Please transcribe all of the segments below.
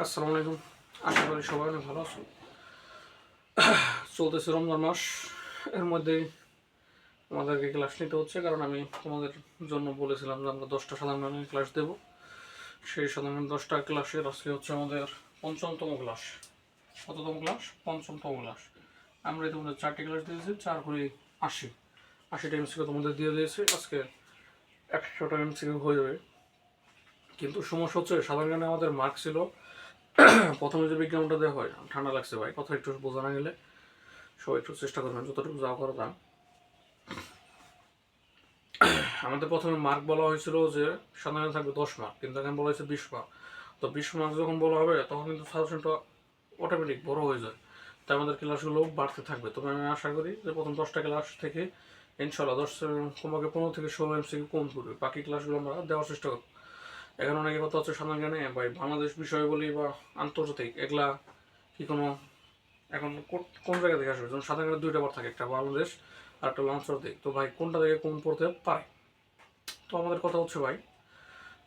আসসালামু আলাইকুম। আশা করি সবাই অনেক ভালো আছো। চলতেছে রমজান মাস, এর মধ্যেই আমাদেরকে ক্লাস নিতে হচ্ছে, কারণ আমি তোমাদের জন্য বলেছিলাম যে আমরা 10টা সাধারণ জ্ঞানের ক্লাস দেবো। সেই সাধারণ 10টা ক্লাসের আজকে হচ্ছে আমাদের পঞ্চমতম ক্লাস। কততম ক্লাস? পঞ্চমতম ক্লাস। আমরা তোমাদের 4টি ক্লাস দিয়েছি, 4 করে 80টা এমসিকিউ তোমাদের দিয়ে দিয়েছি। আজকে 100টা এমসিকিউ হয়ে যাবে। কিন্তু সমস্যা হচ্ছে সাধারণ জ্ঞানে আমাদের মার্ক ছিল প্রথমে যে বিজ্ঞাপনটা দেওয়া হয়। ঠান্ডা লাগছে ভাই, কথা একটু বোঝা না গেলে সবাই একটু চেষ্টা করবেন যতটুকু যাওয়া করা তা। আমাদের প্রথমে মার্ক বলা হয়েছিল যে সাধারণ থাকবে 10 মার্ক, কিন্তু এখন বলা হয়েছে 20 মার্ক। তো 20 মার্ক যখন বলা হবে তখন কিন্তু সাজেশনটা অটোমেটিক বড় হয়ে যায়, তাই আমাদের ক্লাসগুলো বাড়তে থাকবে। তবে আমি আশা করি যে প্রথম 10টা ক্লাস থেকে ইনশাল্লাহ 10 তোমাকে 15 থেকে 16 এমসিকিউ কম করবে, বাকি ক্লাসগুলো আমরা দেওয়ার চেষ্টা করবো। এখন অনেকের কথা হচ্ছে সাধারণ জ্ঞানে ভাই বাংলাদেশ বিষয় বলি বা আন্তর্জাতিক এগুলা কি কোনো এখন কোন জায়গা থেকে আসবে? যেমন সাধারণ জ্ঞানে 2টা পার্ট থাকে, একটা বাংলাদেশ আর একটা আন্তর্জাতিক। তো ভাই কোনটা থেকে কোন পড়তে পারে? তো আমাদের কথা হচ্ছে ভাই,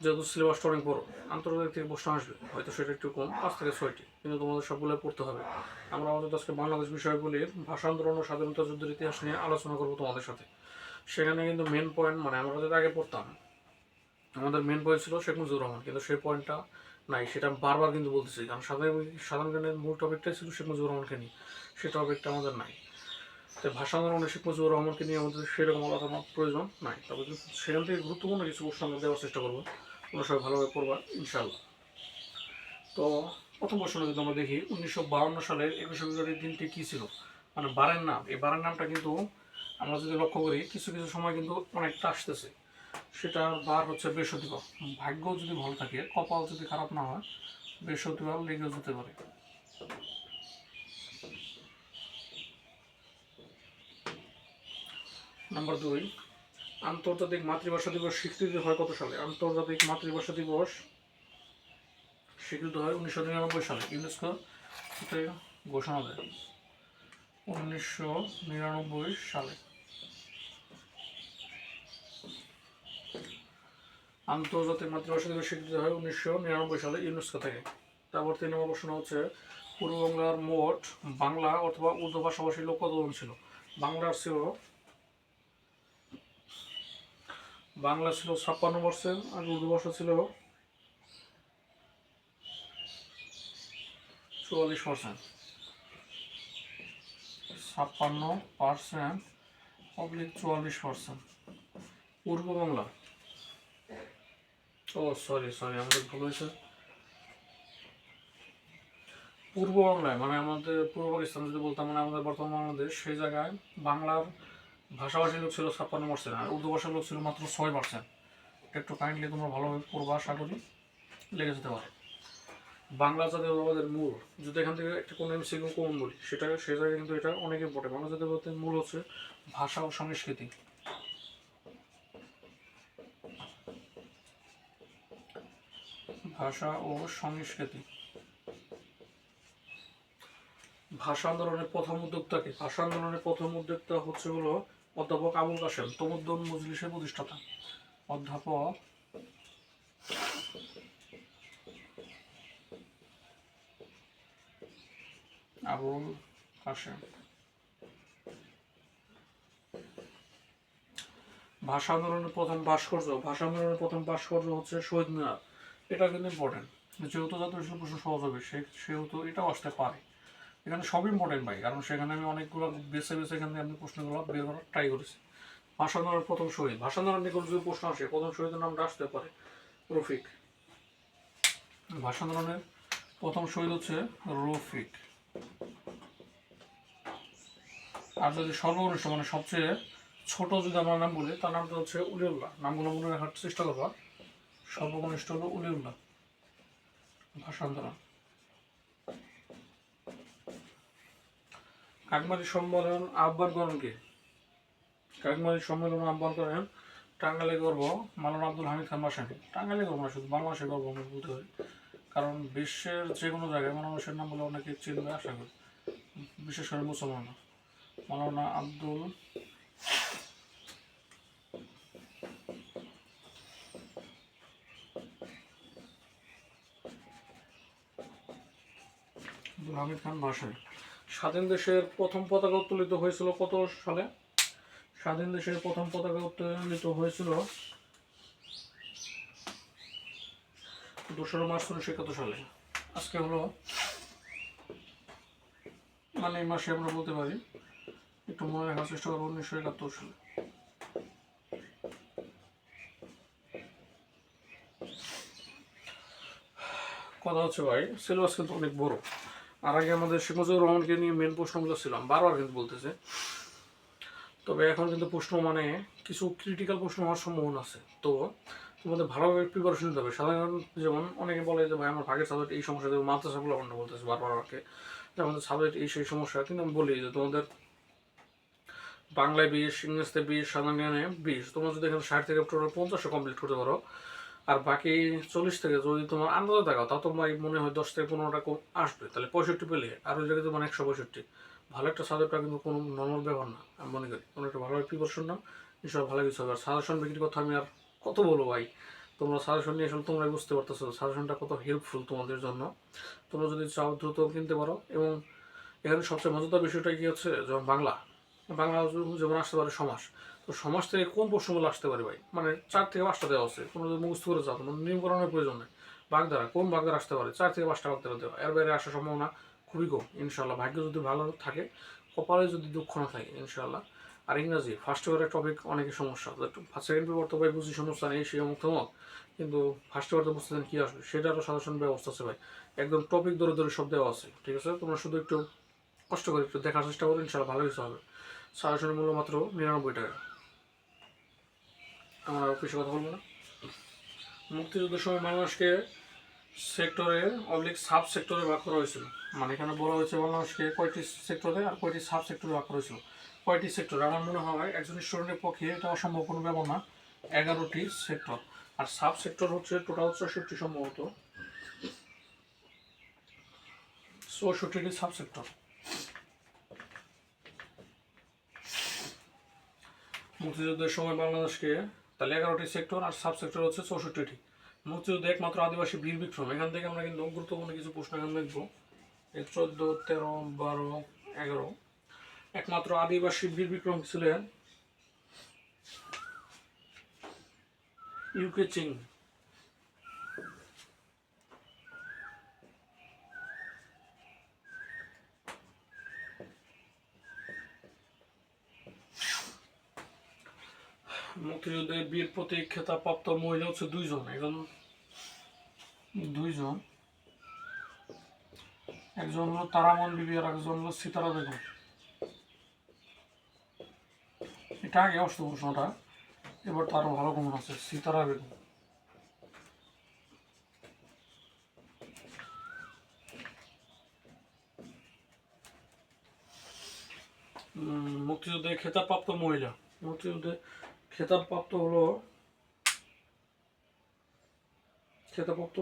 যেহেতু সিলেবাসটা অনেক বড়, আন্তর্জাতিক থেকে প্রশ্ন আসবে হয়তো সেটা একটু কম, 5 থেকে 6টি, কিন্তু তোমাদের সবগুলো পড়তে হবে। আমরা আমাদের আজকে বাংলাদেশ বিষয়গুলির ভাষা আন্দোলন ও স্বাধীনতা যুদ্ধের ইতিহাস নিয়ে আলোচনা করবো তোমাদের সাথে। সেখানে কিন্তু মেন পয়েন্ট, মানে আমরা যেটা আগে পড়তাম, আমাদের মেন পয়েন্ট ছিল শেখ মুজিবুর রহমান, কিন্তু সেই পয়েন্টটা নাই। সেটা বারবার কিন্তু বলতেছি, কারণ সাধারণ জ্ঞানের মূল টপিকটাই ছিল শেখ মুজিবুর রহমানকে নিয়ে, সেই টপিকটা আমাদের নাই। তো ভাষা আন্দোলনে শেখ মুজিবুর রহমানকে নিয়ে আমাদের সেরকম আলোচনা প্রয়োজন নাই, তবে সেখান থেকে গুরুত্বপূর্ণ কিছু প্রশ্ন আমরা দেওয়ার চেষ্টা করবো। তোমরা সবাই ভালোভাবে পড়বা ইনশাল্লাহ। তো প্রথম প্রশ্ন যদি আমরা দেখি, 1952 সালের 21শে ফেব্রুয়ারির দিনটি কী ছিল? মানে বারের নাম, এই বারের নামটা কিন্তু আমরা যদি লক্ষ্য করি কিছু কিছু সময় কিন্তু অনেকটা আসতেছে। সেটা বার হচ্ছে বৃহস্পতিবার। ভাগ্য যদি ভালো থাকে, কপাল যদি খারাপ না হয়, বৃহস্পতিবার লেগেও যেতে পারে। নাম্বার 2, আন্তর্জাতিক মাতৃভাষা দিবস স্বীকৃতি হয় কত সালে? আন্তর্জাতিক মাতৃভাষা দিবস স্বীকৃত হয় 1999 সালে। ইউনেস্কো থেকে ঘোষণা দেয় 1999 সালে। আন্তর্জাতিক মাতৃভাষা দিবস স্বীকৃতি হয় 1999 সালে ইউনেস্কো থেকে। তারপর 3 নম্বর প্রশ্ন হচ্ছে, পূর্ববাংলার মোট বাংলা অথবা উর্দু ভাষাভাষী লোক কতজন ছিল? বাংলা ছিল 56%, আর উর্দু ভাষা ছিল 44%। 56%/44%। পূর্ব বাংলা, ও সরি সরি আমাদের ভুল হয়েছে। পূর্ব বাংলায় মানে আমাদের পূর্ব পাকিস্তান যদি বলতাম, মানে আমাদের বর্তমান বাংলাদেশ, সেই জায়গায় বাংলার ভাষাভাষীর লোক ছিল 56%, আর উর্দু ভাষার লোক ছিল মাত্র 6%। একটু কাইন্ডলি তোমরা ভালোভাবে পড়বা, আশা করি লেগে যেতে পারে। বাংলা জাতীয়তাবাদের মূল, যদি এখান থেকে একটা কোনো এমসিকিউ কমন বলি, সেটা সে জায়গায় কিন্তু এটা অনেক ইম্পর্টেন্ট। বাংলা জাতীয়তাবাদের মূল হচ্ছে ভাষা ও সংস্কৃতি। ভাষা ও সংস্কৃতি। ভাষা আন্দোলনের প্রথম উদ্যোক্তাকে? ভাষা আন্দোলনের প্রথম উদ্যোক্তা হচ্ছে হলো অধ্যাপক আবুল কাসেম, তমুদ্দুন মজলিসের প্রতিষ্ঠাতা। অধ্যাপক আবুল কাসেম। ভাষা আন্দোলনের প্রথম ভাস্কর্য, ভাষা আন্দোলনের প্রথম ভাস্কর্য হচ্ছে শহীদ মিনার। এটা কিন্তু ইম্পর্টেন্ট, যেহেতু জাতীয় শিল্প প্রশ্ন সহজ হবে সেহেতু এটাও আসতে পারে। এখানে সব ইম্পর্টেন্ট ভাই, কারণ সেখানে আমি অনেকগুলো বেছে বেছে এখান থেকে আমি প্রশ্নগুলো বের করার ট্রাই করেছি। ভাষা আন্দোলনের প্রথম শহীদ, ভাষা আন্দোলনের নিকট যদি প্রশ্ন আসে, প্রথম শহীদের নামটা আসতে পারে রফিক। ভাষা আন্দোলনের প্রথম শহীদ হচ্ছে রফিক। আর যদি সর্বকনিষ্ঠ মানে সবচেয়ে ছোট যদি আমার নাম বলি, তার নামটা হচ্ছে উলিউল্লাহ। নামগুলো মনে রাখার চেষ্টা করবা। সর্বকনিষ্ঠ হলো উলিউল্লাহ। ভাষা আন্দোলন। কাকমারি সম্মেলন আহ্বান করেন কে? কাকমারি সম্মেলন আহ্বান করেন টাঙ্গাইলের গর্ব মাওলানা আব্দুল হামিদ খান ভাসানী। টাঙ্গাইলের গর্ব না, শুধু বাংলাদেশের গর্ব আমরা বলতে পারি, কারণ বিশ্বের যে কোনো জায়গায় মানুষের নাম বলে অনেকে চিনবে আশা করি, বিশেষ করে মুসলমানরা। মাওলানা আব্দুল আব্দুল হামিদ খান ভাসানী। স্বাধীন দেশের প্রথম পতাকা উত্তোলিত হয়েছিল কত সালে? স্বাধীন দেশের প্রথম পতাকা উত্তোলিত হয়েছিল 2 মার্চ 1971 সালে। আজকে হলো মানে এই মাসে আমরা বলতে পারি, একটু মনে রাখার চেষ্টা করবো, 1971 সালে। কথা হচ্ছে ভাই সিলেবাস কিন্তু অনেক বড়। আর আগে আমাদের শেখ মুজিবুর রহমানকে নিয়ে মেন প্রশ্নগুলো ছিলাম, বারবার কিন্তু বলতেছে। তবে এখন কিন্তু প্রশ্ন মানে কিছু ক্রিটিক্যাল প্রশ্ন হওয়ার সম্ভাবনা আছে। তো তোমাদের ভালোভাবে প্রিপারেশন নিতে হবে। সাধারণ যেমন অনেকে বলে যে ভাই আমার ভাগের সাবজেক্ট এই সমস্যা, দেবে মাদ্রাসাগুলো আমরা বলতেছে বারবার আমাকে যে আমাদের সাবজেক্ট এই সেই সমস্যা। কিন্তু আমি বলি যে তোমাদের বাংলায় 20, ইংরেজিতে 20, সাধারণ জ্ঞানে 20, তোমরা যদি এখানে 60 থেকে টোটাল 50 কমপ্লিট করতে পারো, আর বাকি 40 থেকে যদি তোমার আন্দাজে থাকো, তা তোমার মনে হয় 10 থেকে 15টা আসবে, তাহলে 65 পেলে আর ওই জায়গায় তোমার 165। ভালো একটা সাবজেক্টটা কিন্তু কোনো নর্মাল ব্যাপার না, আমি মনে করি। কোনো একটা ভালোভাবে প্রিপারেশন নাও, এসব ভালো কিছু হবে। আর সাজেশন বিক্রির কথা আমি আর কত বলবো ভাই, তোমরা সাজেশন নিয়ে আসলে তোমরাই বুঝতে পারতেছো সাজেশনটা কত হেল্পফুল তোমাদের জন্য। তোমরা যদি চাও দ্রুত কিনতে পারো। এবং এখানে সবচেয়ে মজাদার বিষয়টা কি হচ্ছে, যেমন বাংলা যেমন আসতে পারে সমাস। তো সমাজ থেকে কোন প্রশ্নগুলো আসতে পারে ভাই, মানে 4 থেকে 5টা দেওয়া আছে, কোনো যদি মুখস্থ করে যাও তোমার নিয়মকরণের প্রয়োজন নেই। বাগধারা কোন বাগধারা আসতে পারে, 4 থেকে 5টা বাগধারা দেওয়া, এর বাইরে আসার সম্ভাবনা খুবই কম ইনশাল্লাহ। ভাগ্য যদি ভালো থাকে, কপালে যদি দুঃখ না থাকে ইনশাল্লাহ। আর ইংরাজি ফার্স্ট পেপারের টপিক অনেকের সমস্যা, সেকেন্ড পেপার তো ভাই বুঝি সমস্যা নেই, সেই অমুক তমক, কিন্তু ফার্স্ট পেপার তো বুঝতেছেন কী আসবে, সেটারও সাজেশন ব্যবস্থা আছে ভাই। একদম টপিক ধরে ধরে সব দেওয়া আছে, ঠিক আছে? তোমরা শুধু একটু কষ্ট করে একটু দেখার চেষ্টা করো, ইনশাল্লাহ ভালো কিছু হবে। সাজেশনের মূল্য মাত্র 99 টাকা। আমার আর বেশি কথা বলবো না। মুক্তিযুদ্ধের সময় বাংলাদেশকে সেক্টরে সাব সেক্টরে ভাগ করা হয়েছিল। মানে এখানে বলা হয়েছে বাংলাদেশকে কয়টি সেক্টরে আর কয়টি সাব সেক্টরে ভাগ করা হয়েছিল। কয়টি সেক্টর? আমার মনে হয় একজন স্টুডেন্টের পক্ষে এটা অসম্ভব কোনো ব্যাপার না, 11টি সেক্টর। আর সাব সেক্টর হচ্ছে টোটাল 64, সম্ভবত 64টি সাব সেক্টর। মুক্তিযুদ্ধের সময় বাংলাদেশকে তাহলে 11টি সেক্টর আর সাব সেক্টর হচ্ছে 64টি। মুক্তিযুদ্ধে একমাত্র আদিবাসী বীর বিক্রম, এখান থেকে আমরা কিন্তু গুরুত্বপূর্ণ কিছু প্রশ্ন এখানে দেখবো। 14, 13, 12, 11। একমাত্র আদিবাসী বীর বিক্রম ছিলেন ইউকে চিং। মুক্তিযুদ্ধে বীর প্রতীক খেতাবপ্রাপ্ত মহিলা হচ্ছে 2 জন। একজন হলো তারামন বিবি আর একজন হলো সিতারা বেগম। এটা আগে আসতো প্রশ্নটা, এবার তো আরো ভালো কমন আছে, সিতারা বেগম। মুক্তিযুদ্ধে খেতাবপ্রাপ্ত মহিলা, মুক্তিযুদ্ধে খেতাবপ্রাপ্ত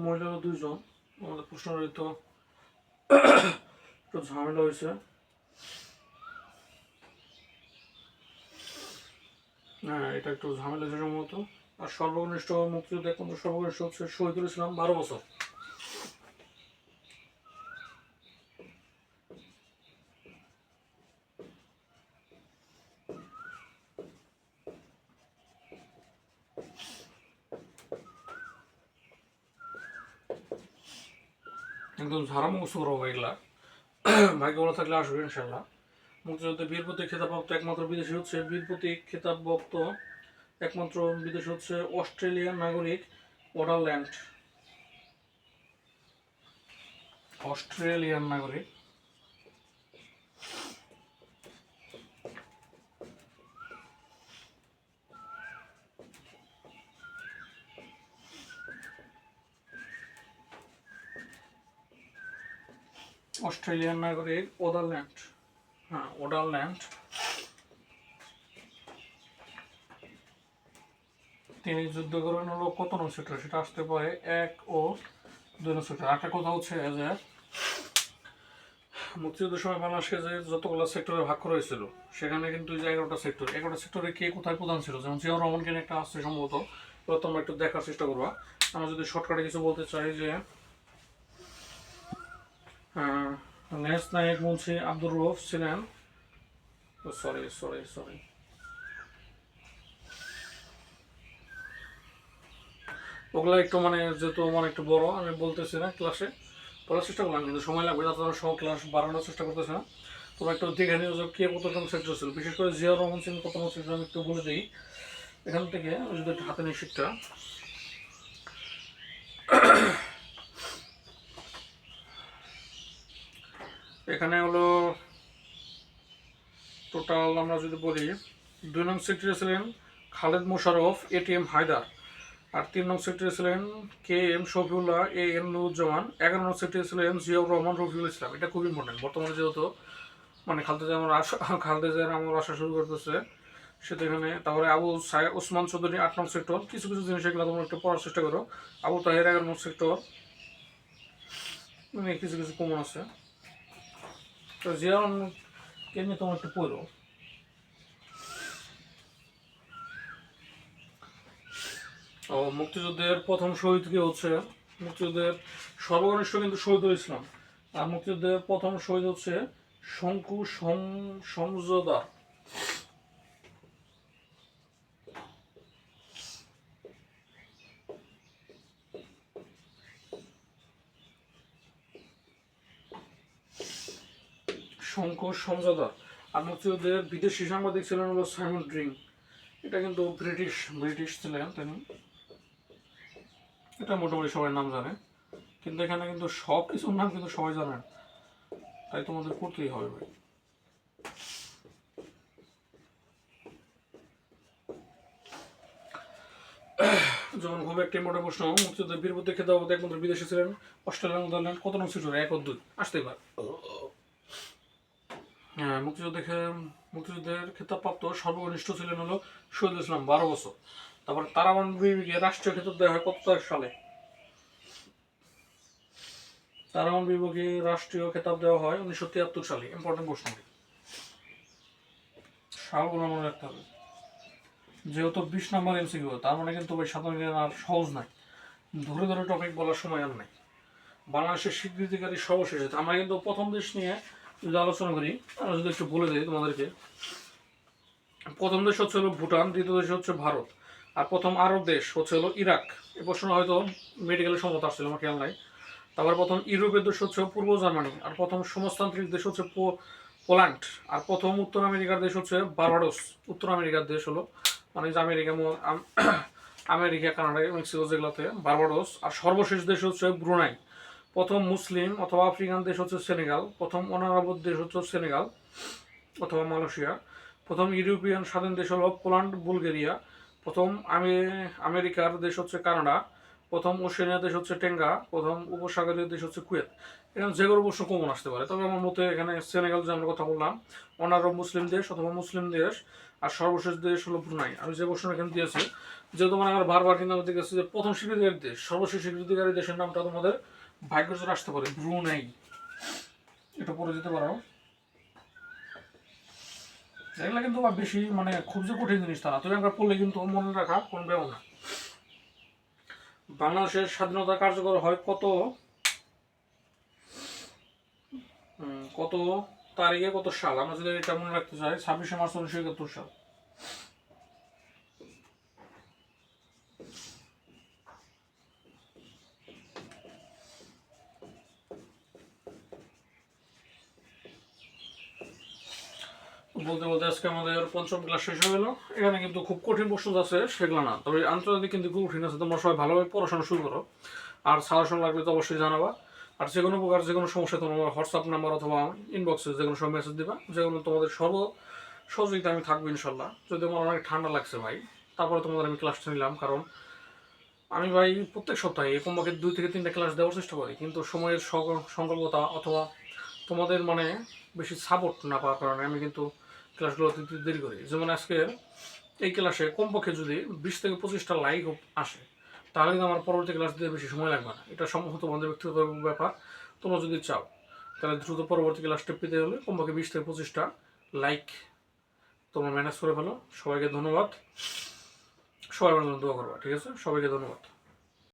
মহিলা হলো 2 জন। আমাদের প্রশ্নটা তো একটু ঝামেলা হয়েছে। হ্যাঁ, এটা একটু ঝামেলা হয়েছে সম্ভবত। আর সর্বকনিষ্ঠ মুক্তিযুদ্ধে একমাত্র সর্বকনিষ্ঠ হচ্ছে শহীদুল ইসলাম, 12 বছর। একদম ঝাড়া মুখস্থ করবো এগুলা, ভাগ্য ভালো থাকলে আসবে ইনশাল্লাহ। মুক্তিযুদ্ধে বীর প্রতীক খেতাবপ্রাপ্ত একমাত্র বিদেশি হচ্ছে অস্ট্রেলিয়ান নাগরিক ওডারল্যান্ড। অস্ট্রেলিয়ান নাগরিক। অস্ট্রেলিয়ান নাগরিক ওডারল্যান্ড। হ্যাঁ, ওডারল্যান্ড। তিনি যুদ্ধ করেন হলো কত নং সেক্টর, সেটা আসতে পারে 1 ও 2 নং সেক্টর। একটা কথা হচ্ছে যে মুক্তিযুদ্ধের সময় বাংলাদেশকে যে যতগুলো সেক্টরে ভাগ করা হয়েছিল, সেখানে কিন্তু যে 11টা সেক্টরে কে কোথায় প্রধান ছিল, যেমন জিয়াউর রহমানকে একটা আসছে সম্ভবত, এবার তোমরা একটু দেখার চেষ্টা করবা। আমরা যদি শর্টকাটে কিছু বলতে চাই যে নেক্সট নায়ক মুন্সি আব্দুর রউফ ছিলেন, সরি সরি সরি, ওগুলো একটু মানে যেহেতু মানে একটু বড় আমি বলতেছি না, ক্লাসে পড়ার চেষ্টা করলাম কিন্তু সময় লাগবে, যাতে সব ক্লাস বাড়ানোর চেষ্টা করতেছে না। তোমরা একটু দেখে নিও যে কে কতজন সেক্টর ছিল, বিশেষ করে জিয়াউর রহমান ছিলেন কত নম্বর সেক্টর আমি একটু বলে দিই। এখান থেকে যদি একটু হাতে নিই শিটটা, এখানে হলো টোটাল আমরা যদি বলি 2 নং সেক্টরে ছিলেন খালেদ মোশাররফ এটিএম হায়দার, আর 3 নং সেক্টরে ছিলেন K M Shafiullah A N Nuruzzaman, 11 নং সেক্টরে ছিলেন জিয়াউর রহমান রফিউল ইসলাম। এটা খুব ইম্পর্টেন্ট, বর্তমানে যেহেতু মানে খালেদা জিয়ার আমার আসা শুরু করতেছে সেটা এখানে। তারপরে ওসমান চৌধুরী 8 নং সেক্টর, কিছু কিছু জিনিস এগুলো তোমরা একটু পড়ার চেষ্টা করো। আবু তাহের 11 নং সেক্টর, মানে কিছু কিছু কমন আছে। তো জিয়াউর রহমানকে নিয়ে তোমরা একটু পড়ো। ও মুক্তিযুদ্ধের প্রথম শহীদ কি হচ্ছে, মুক্তিযুদ্ধের সর্বকনিষ্ঠ কিন্তু শহীদুল ইসলাম, আর মুক্তিযুদ্ধের প্রথম শহীদ হচ্ছে শঙ্কু সমজদার। শঙ্কু সমজদার। আর মুক্তিযুদ্ধের বিদেশি সাংবাদিক ছিলেন হলো সাইমন ড্রিং, এটা কিন্তু ব্রিটিশ ছিলেন তিনি, এটা মোটামুটি সবাই নাম জানে, কিন্তু এখানে কিন্তু সব কিছুর নাম কিন্তু সবাই জানেন, তাই তোমাদের করতেই হবে ভাই। যেমন খুব একটি মোটা প্রশ্ন, মুক্তিযুদ্ধের বীরবুদ্ধি খেতাব একমাত্র বিদেশে ছিলেন অস্ট্রেলিয়ার নেদারল্যান্ড, কত নং সেক্টর 1 ও 2 আসতেই পারে। হ্যাঁ, মুক্তিযুদ্ধের খেতাবপ্রাপ্ত সর্বকনিষ্ঠ ছিলেন হলো শহীদুল ইসলাম 12 বছর। তারপরে তারাবান বিবিকে রাষ্ট্রীয় খেতাব দেওয়া হয় কত সালে, তারাবান বিবিকে রাষ্ট্রীয় খেতাব দেওয়া হয় 1973 সালে। ইম্পর্টেন্ট প্রশ্ন, সালগুলো মনে রাখতে হবে, যেহেতু 20 নম্বর এমসিকিউ, তার মানে কিন্তু ওই সাধারণ জ্ঞান আর সহজ নাই, ধরে ধরে টপিক বলার সময় আর নাই। বাংলাদেশের স্বীকৃতিকারী সর্বশেষ, আমরা কিন্তু প্রথম দেশ নিয়ে যদি আলোচনা করি, আমরা যদি একটু বলে দিই তোমাদেরকে, প্রথম দেশ হচ্ছে হলো ভুটান, দ্বিতীয় দেশ হচ্ছে ভারত, আর প্রথম আরব দেশ হচ্ছে হলো ইরাক। এই প্রশ্ন হয়তো মেডিকেলের সম্মত আসছিল, আমার খেয়াল নাই। তারপর প্রথম ইউরোপের দেশ হচ্ছে পূর্ব জার্মানি, আর প্রথম সমাজতান্ত্রিক দেশ হচ্ছে পোল্যান্ড, আর প্রথম উত্তর আমেরিকার দেশ হচ্ছে বার্বাডোস। উত্তর আমেরিকার দেশ হলো মানে যে আমেরিকা কানাডা মেক্সিকো যেগুলোতে বার্বাডোস, আর সর্বশেষ দেশ হচ্ছে ব্রুনাই। প্রথম মুসলিম অথবা আফ্রিকান দেশ হচ্ছে সেনেগাল, প্রথম অনারব দেশ হচ্ছে সেনেগাল অথবা মালয়েশিয়া, প্রথম ইউরোপিয়ান স্বাধীন দেশ হলো পোল্যান্ড বুলগেরিয়া, প্রথম আমেরিকার দেশ হচ্ছে কানাডা, প্রথম ওশেনিয়া দেশ হচ্ছে টেঙ্গা, প্রথম উপসাগরীয় দেশ হচ্ছে কুয়েত। এখানে যে কোনো প্রশ্ন কমন আসতে পারে, তবে আমার মতে এখানে সেনেগাল যে আমরা কথা বললাম অনারব মুসলিম দেশ অথবা মুসলিম দেশ, আর সর্বশেষ দেশ হলো ব্রুনাই। আমি যে প্রশ্ন এখানে দিয়েছি, যেহেতু মানে আমার বারবার কিন্তু আমাদের কাছে যে প্রথম স্বীকৃতিকারী দেশ সর্বশেষ স্বীকৃতিকারী দেশের নামটা তোমাদের ভাগ্যজোর আসতে পারে, ব্রুনাই, এটা পড়ে যেতে পারো। এগুলো কিন্তু বেশি মানে খুব যে কঠিন জিনিস তা না, তবে আমরা পড়লে কিন্তু মনে রাখা কোন ব্যাপার না। বাংলাদেশের স্বাধীনতা কার্যকর হয় কত কত তারিখে কত সাল, আমরা যদি এটা মনে রাখতে চাই 26শে মার্চ 1971 সাল। বলতে বলতে আজকে আমাদের পঞ্চম ক্লাস শেষ হয়ে গেল। এখানে কিন্তু খুব কঠিন প্রশ্ন আছে সেগুলো না, তবে আন্তর্জাতিক কিন্তু খুব কঠিন আছে, তোমরা সবাই ভালোভাবে পড়াশোনা শুরু করো। আর সাজেশন লাগলে তো অবশ্যই জানাবা, আর যে কোনো প্রকার যে কোনো সমস্যা তোমরা হোয়াটসঅ্যাপ নাম্বার অথবা ইনবক্সে যে কোনো সময় মেসেজ দিবা, যে কোনো তোমাদের সহযোগিতা আমি থাকবো ইনশাল্লাহ। যদি আমার অনেক ঠান্ডা লাগছে ভাই, তারপরে তোমাদের আমি ক্লাসটা নিলাম, কারণ আমি ভাই প্রত্যেক সপ্তাহে কমপক্ষে 2 থেকে 3টা ক্লাস দেওয়ার চেষ্টা করি, কিন্তু সময়ের সংকল্পতা অথবা তোমাদের মানে বেশি সাপোর্ট না পাওয়ার কারণে আমি কিন্তু ক্লাসগুলো দেরি করি। যেমন আজকের এই ক্লাসে কমপক্ষে যদি 20 থেকে 25টা লাইক আসে, তাহলে কিন্তু আমার পরবর্তী ক্লাস দিতে বেশি সময় লাগবে না। এটা সম্ভবত তোমাদের ব্যক্তিগত ব্যাপার, তোমরা যদি চাও তাহলে দ্রুত পরবর্তী ক্লাসটা পেতে হলে কমপক্ষে 20 থেকে 25টা লাইক তোমরা ম্যানেজ করে ফেলো। সবাইকে ধন্যবাদ, সবাই আমার জন্য দোয়া করবা, ঠিক আছে? সবাইকে ধন্যবাদ।